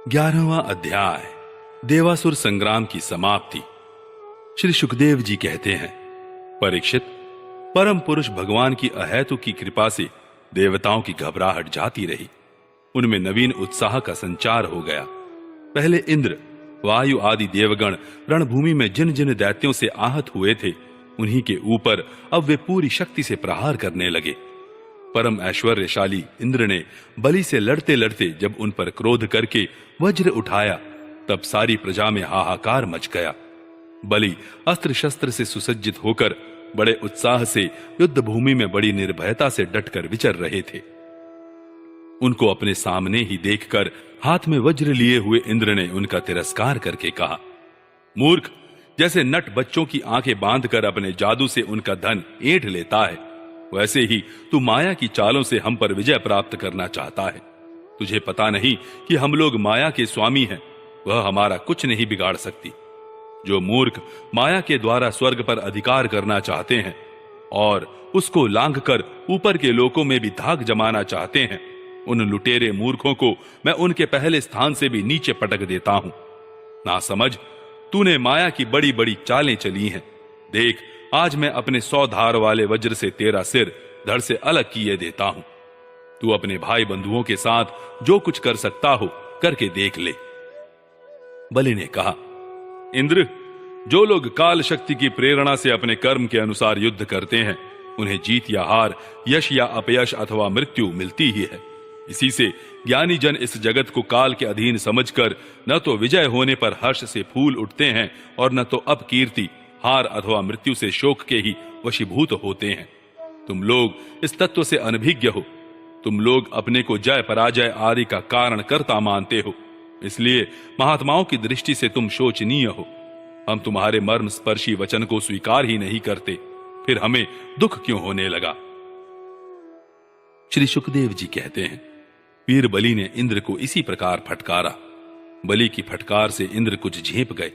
11वां अध्याय देवासुर संग्राम की समाप्ति। श्री सुखदेव जी कहते हैं, परीक्षित, परम पुरुष भगवान की अहेतु की कृपा से देवताओं की घबराहट जाती रही। उनमें नवीन उत्साह का संचार हो गया। पहले इंद्र, वायु आदि देवगण रणभूमि में जिन जिन दैत्यों से आहत हुए थे, उन्हीं के ऊपर अब वे पूरी शक्ति से प्रहार करने लगे। परम ऐश्वर्यशाली इंद्र ने बलि से लड़ते लड़ते जब उन पर क्रोध करके वज्र उठाया, तब सारी प्रजा में हाहाकार मच गया। बलि अस्त्र शस्त्र से सुसज्जित होकर बड़े उत्साह से युद्ध भूमि में बड़ी निर्भयता से डटकर विचर रहे थे। उनको अपने सामने ही देखकर हाथ में वज्र लिए हुए इंद्र ने उनका तिरस्कार करके कहा, मूर्ख, जैसे नट बच्चों की आंखें बांधकर अपने जादू से उनका धन ऐंठ लेता है, वैसे ही तू माया की चालों से हम पर विजय प्राप्त करना चाहता है। तुझे पता नहीं कि हम लोग माया के स्वामी हैं, वह हमारा कुछ नहीं बिगाड़ सकती। जो मूर्ख माया के द्वारा स्वर्ग पर अधिकार करना चाहते हैं और उसको लांघकर ऊपर के लोकों में भी धाक जमाना चाहते हैं, उन लुटेरे मूर्खों को मैं उनके पहले स्थान से भी नीचे पटक देता हूं। ना समझ, तूने माया की बड़ी बड़ी चालें चली हैं। देख, आज मैं अपने 100 धार वाले वज्र से तेरा सिर धड़ से अलग किए देता हूं। तू अपने भाई बंधुओं के साथ जो कुछ कर सकता हो करके देख ले। बलि ने कहा, इंद्र, जो लोग काल शक्ति की प्रेरणा से अपने कर्म के अनुसार युद्ध करते हैं, उन्हें जीत या हार, यश या अपयश अथवा मृत्यु मिलती ही है। इसी से ज्ञानी जन इस जगत को काल के अधीन समझकर न तो विजय होने पर हर्ष से फूल उठते हैं और न तो अपकीर्ति, हार अथवा मृत्यु से शोक के ही वशीभूत होते हैं। तुम लोग इस तत्व से अनभिज्ञ हो। तुम लोग अपने को जय पराजय आदि का कारण कर्ता मानते हो, इसलिए महात्माओं की दृष्टि से तुम शोचनीय हो। हम तुम्हारे मर्म स्पर्शी वचन को स्वीकार ही नहीं करते, फिर हमें दुख क्यों होने लगा। श्री सुखदेव जी कहते हैं, वीर बलि ने इंद्र को इसी प्रकार फटकारा। बलि की फटकार से इंद्र कुछ झेप गए।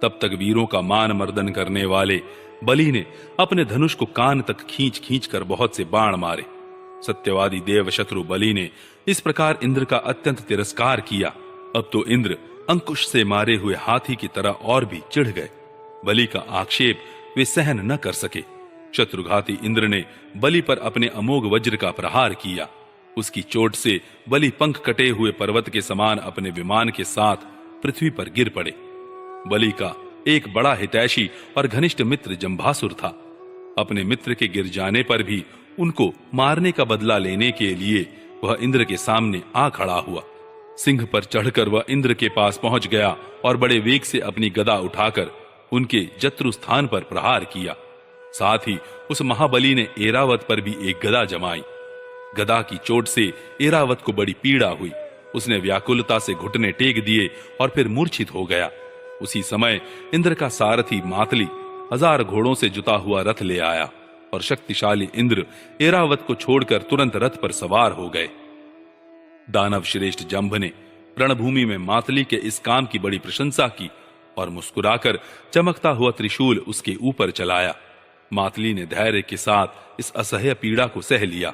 तब तक वीरों का मान मर्दन करने वाले बलि ने अपने धनुष को कान तक खींच खींच कर बहुत से बाण मारे। सत्यवादी देव शत्रु बलि ने इस प्रकार इंद्र का अत्यंत तिरस्कार किया। अब तो इंद्र अंकुश से मारे हुए हाथी की तरह और भी चिढ़ गए। बलि का आक्षेप वे सहन न कर सके। शत्रुघाती इंद्र ने बलि पर अपने अमोघ वज्र का प्रहार किया। उसकी चोट से बलि पंख कटे हुए पर्वत के समान अपने विमान के साथ पृथ्वी पर गिर पड़े। बलि का एक बड़ा हितैषी और घनिष्ठ मित्र जंभासुर था। अपने मित्र के गिर जाने पर भी उनको मारने का बदला लेने के लिए वह इंद्र के सामने आ खड़ा हुआ। सिंह पर चढ़कर वह इंद्र के पास पहुंच गया और बड़े वेग से अपनी गदा उठाकर उनके जत्रु स्थान पर प्रहार किया। साथ ही उस महाबली ने ऐरावत पर भी एक गदा जमाई। गदा की चोट से ऐरावत को बड़ी पीड़ा हुई। उसने व्याकुलता से घुटने टेक दिए और फिर मूर्छित हो गया। उसी समय इंद्र का सारथी मातली 1000 घोड़ों से जुता हुआ रथ ले आया और शक्तिशाली इंद्र ऐरावत को छोड़कर तुरंत रथ पर सवार हो गए। दानव श्रेष्ठ जंभ ने रणभूमि में मातली के इस काम की बड़ी प्रशंसा की और मुस्कुराकर चमकता हुआ त्रिशूल उसके ऊपर चलाया। मातली ने धैर्य के साथ इस असह्य पीड़ा को सह लिया।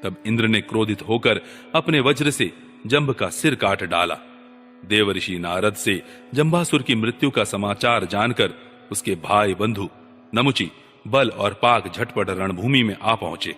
तब इंद्र ने क्रोधित होकर अपने वज्र से जंभ का सिर काट डाला। देवर्षि नारद से जंभासुर की मृत्यु का समाचार जानकर उसके भाई बंधु नमुचि, बल और पाक झटपट रणभूमि में आ पहुंचे।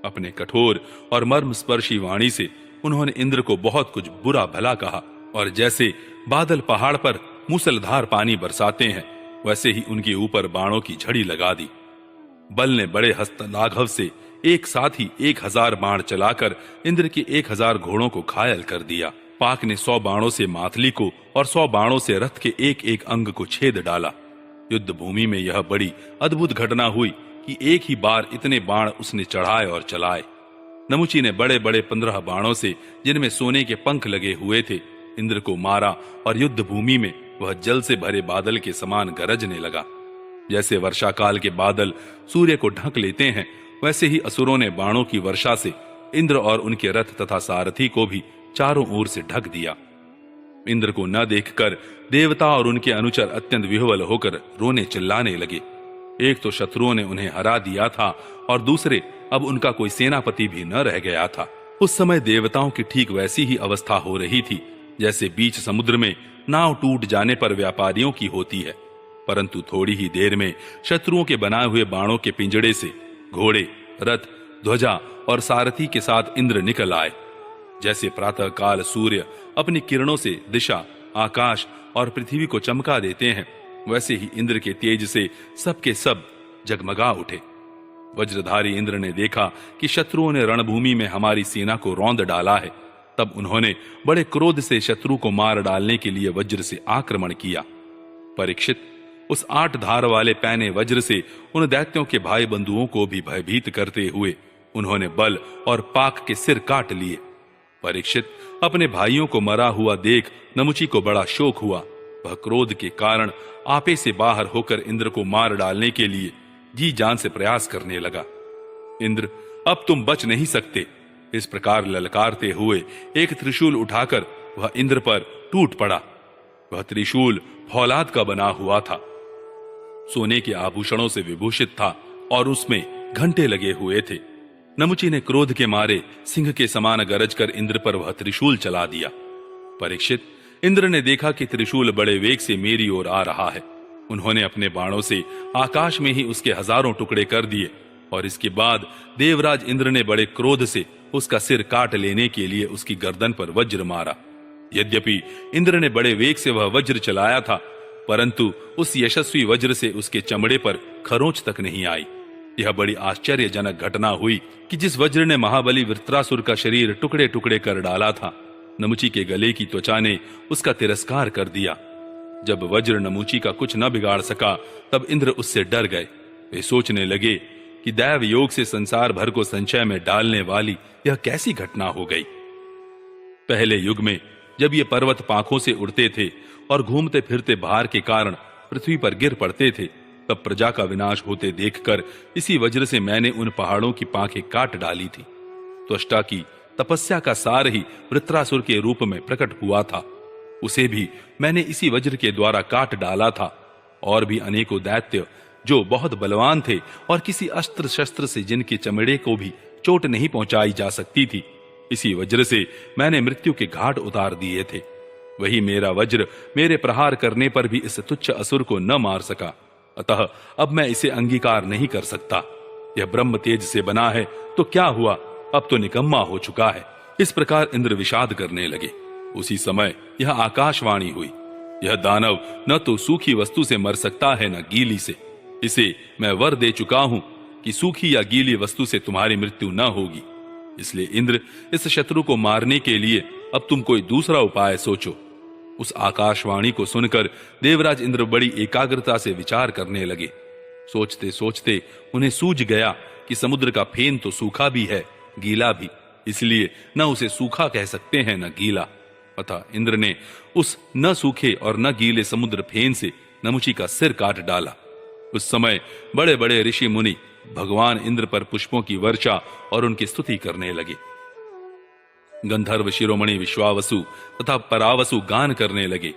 अपने कठोर और मर्म स्पर्शी वाणी से उन्होंने इंद्र को बहुत कुछ बुरा भला कहा और जैसे बादल पहाड़ पर मूसलधार पानी बरसाते हैं, वैसे ही उनके ऊपर बाणों की झड़ी लगा दी। बल ने बड़े हस्त लाघव से एक साथ ही 1000 बाण चलाकर इंद्र के 1000 घोड़ों को घायल कर दिया। पाक ने 100 बाणों से मातली को और 100 बाणों से रथ के एक एक अंग को छेद डाला। युद्ध भूमि में यह बड़ी अद्भुत घटना हुई कि एक ही बार इतने बाण उसने चढ़ाए और चलाए। नमुचि ने बड़े बड़े 15 बाणों से, जिनमें सोने के पंख लगे हुए थे, इंद्र को मारा और युद्ध भूमि में वह जल से भरे बादल के समान गरजने लगा। जैसे वर्षा काल के बादल सूर्य को ढक लेते हैं, वैसे ही असुरों ने बाणों की वर्षा से इंद्र और उनके रथ तथा सारथी को भी चारों ओर से ढक दिया। इंद्र को न देखकर देवता और उनके अनुचर अत्यंत विह्वल होकर रोने चिल्लाने लगे। एक तो शत्रुओं ने उन्हें हरा दिया था और दूसरे अब उनका कोई सेनापति भी न रह गया था। उस समय देवताओं की ठीक वैसी ही अवस्था हो रही थी जैसे बीच समुद्र में नाव टूट जाने पर व्यापारियों की होती है, परंतु थोड़ी ही देर में शत्रुओं के बनाए हुए बाणों के पिंजड़े से घोड़े, रथ, ध्वजा और सारथी के साथ इंद्र निकल आए। जैसे प्रातः काल सूर्य अपनी किरणों से दिशा, आकाश और पृथ्वी को चमका देते हैं, वैसे ही इंद्र के तेज से सबके सब जगमगा उठे। वज्रधारी इंद्र ने देखा कि शत्रुओं ने रणभूमि में हमारी सेना को रौंद डाला है। तब उन्होंने बड़े क्रोध से शत्रु को मार डालने के लिए वज्र से आक्रमण किया। परीक्षित, उस 8 धार वाले पैने वज्र से उन दैत्यों के भाई बंधुओं को भी भयभीत करते हुए उन्होंने बल और पाक के सिर काट लिए। परीक्षित, अपने भाइयों को मरा हुआ देख नमुची को बड़ा शोक हुआ। वह क्रोध के कारण आपे से बाहर होकर इंद्र को मार डालने के लिए जी जान से प्रयास करने लगा। इंद्र, अब तुम बच नहीं सकते, इस प्रकार ललकारते हुए एक त्रिशूल उठाकर वह इंद्र पर टूट पड़ा। वह त्रिशूल फौलाद का बना हुआ था, सोने के आभूषणों से विभूषित था और उसमें घंटे लगे हुए थे। नमुची ने क्रोध के मारे सिंह के समान गरज कर इंद्र पर वह त्रिशूल चला दिया। परीक्षित, इंद्र ने देखा कि त्रिशूल बड़े वेग से मेरी ओर आ रहा है। उन्होंने अपने बाणों से आकाश में ही उसके हजारों टुकड़े कर दिए और इसके बाद देवराज इंद्र ने बड़े क्रोध से उसका सिर काट लेने के लिए उसकी गर्दन पर वज्र मारा। यद्यपि इंद्र ने बड़े वेग से वह वज्र चलाया था, परंतु उस यशस्वी वज्र से उसके चमड़े पर खरोंच तक नहीं आई। यह बड़ी आश्चर्यजनक घटना हुई कि जिस वज्र ने महाबली वृत्रासुर का शरीर टुकड़े टुकड़े कर डाला था, नमुची के गले की त्वचा ने उसका तिरस्कार कर दिया। जब वज्र नमुची का कुछ न बिगाड़ सका, तब इंद्र उससे डर गए। वे सोचने लगे कि दैव योग से संसार भर को संचय में डालने वाली यह कैसी घटना हो गई। पहले युग में जब ये पर्वत पांखों से उड़ते थे और घूमते फिरते भार के कारण पृथ्वी पर गिर पड़ते थे, तब प्रजा का विनाश होते देखकर इसी वज्र से मैंने उन पहाड़ों की पांखें काट डाली थी। त्वष्टा की तपस्या का सार ही वृत्रासुर के रूप में प्रकट हुआ था, उसे भी मैंने इसी वज्र के द्वारा काट डाला था। और भी अनेकों दैत्य जो बहुत बलवान थे और किसी अस्त्र शस्त्र से जिनके चमड़े को भी चोट नहीं पहुंचाई जा सकती थी, इसी वज्र से मैंने मृत्यु के घाट उतार दिए थे। वही मेरा वज्र मेरे प्रहार करने पर भी इस तुच्छ असुर को न मार सका, अतः अब मैं इसे अंगीकार नहीं कर सकता। यह ब्रह्म तेज से बना है तो क्या हुआ, अब तो निकम्मा हो चुका है। इस प्रकार इंद्र विषाद करने लगे। उसी समय यह आकाशवाणी हुई, यह दानव न तो सूखी वस्तु से मर सकता है न गीली से। इसे मैं वर दे चुका हूं कि सूखी या गीली वस्तु से तुम्हारी मृत्यु न होगी। इसलिए इंद्र, इस शत्रु को मारने के लिए अब तुम कोई दूसरा उपाय सोचो। उस आकाशवाणी को सुनकर देवराज इंद्र बड़ी एकाग्रता से विचार करने लगे। सोचते सोचते उन्हें सूझ गया कि समुद्र का फेन तो सूखा भी है, गीला भी, इसलिए न उसे सूखा कह सकते हैं न गीला। अतः इंद्र ने उस न सूखे और न गीले समुद्र फेन से नमुची का सिर काट डाला। उस समय बड़े बड़े ऋषि मुनि भगवान इंद्र पर पुष्पों की वर्षा और उनकी स्तुति करने लगे। गंधर्व शिरोमणि विश्वावसु तथा परावसु गान करने लगे।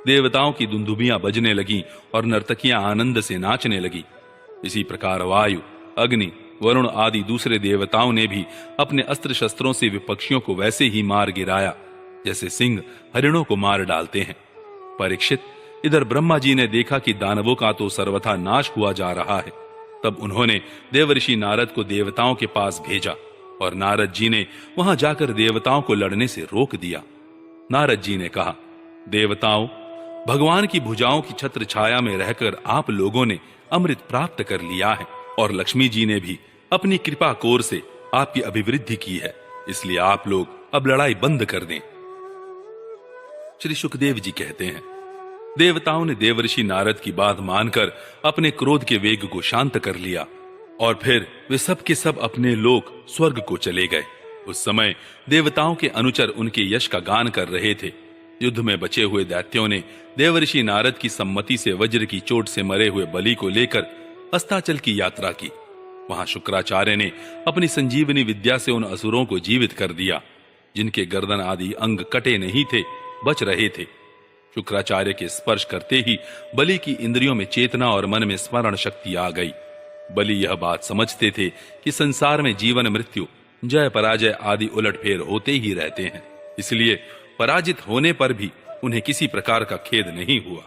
देवताओं की दुंदुभियां बजने लगी और नर्तकियां आनंद से नाचने लगी। इसी प्रकार वायु, अग्नि, वरुण आदि दूसरे देवताओं ने भी अपने अस्त्र शस्त्रों से विपक्षियों को वैसे ही मार गिराया जैसे सिंह हरिणों को मार डालते हैं। परीक्षित, इधर ब्रह्मा जी ने देखा कि दानवों का तो सर्वथा नाश हुआ जा रहा है। तब उन्होंने देवर्षि नारद को देवताओं के पास भेजा और नारद जी ने वहां जाकर देवताओं को लड़ने से रोक दिया। नारद जी ने कहा, देवताओं, भगवान की भुजाओं की छत्र छाया में रहकर आप लोगों ने अमृत प्राप्त कर लिया है और लक्ष्मी जी ने भी अपनी कृपा कोर से आपकी अभिवृद्धि की है, इसलिए आप लोग अब लड़ाई बंद कर दें। श्री सुखदेव जी कहते हैं, देवताओं ने देवर्षि नारद की बात मानकर अपने क्रोध के वेग को शांत कर लिया और फिर वे सब के सब अपने लोक स्वर्ग को चले गए। उस समय देवताओं के अनुचर उनके यश का गान कर रहे थे। युद्ध में बचे हुए दैत्यों ने देवर्षि नारद की सम्मति से वज्र की चोट से मरे हुए बलि को लेकर अस्ताचल की यात्रा की। वहां शुक्राचार्य ने अपनी संजीवनी विद्या से उन असुरों को जीवित कर दिया जिनके गर्दन आदि अंग कटे नहीं थे, बच रहे थे। शुक्राचार्य के स्पर्श करते ही बलि की इंद्रियों में चेतना और मन में स्मरण शक्ति आ गई। बलि यह बात समझते थे कि संसार में जीवन मृत्यु, जय पराजय आदि उलटफेर होते ही रहते हैं, इसलिए पराजित होने पर भी उन्हें किसी प्रकार का खेद नहीं हुआ।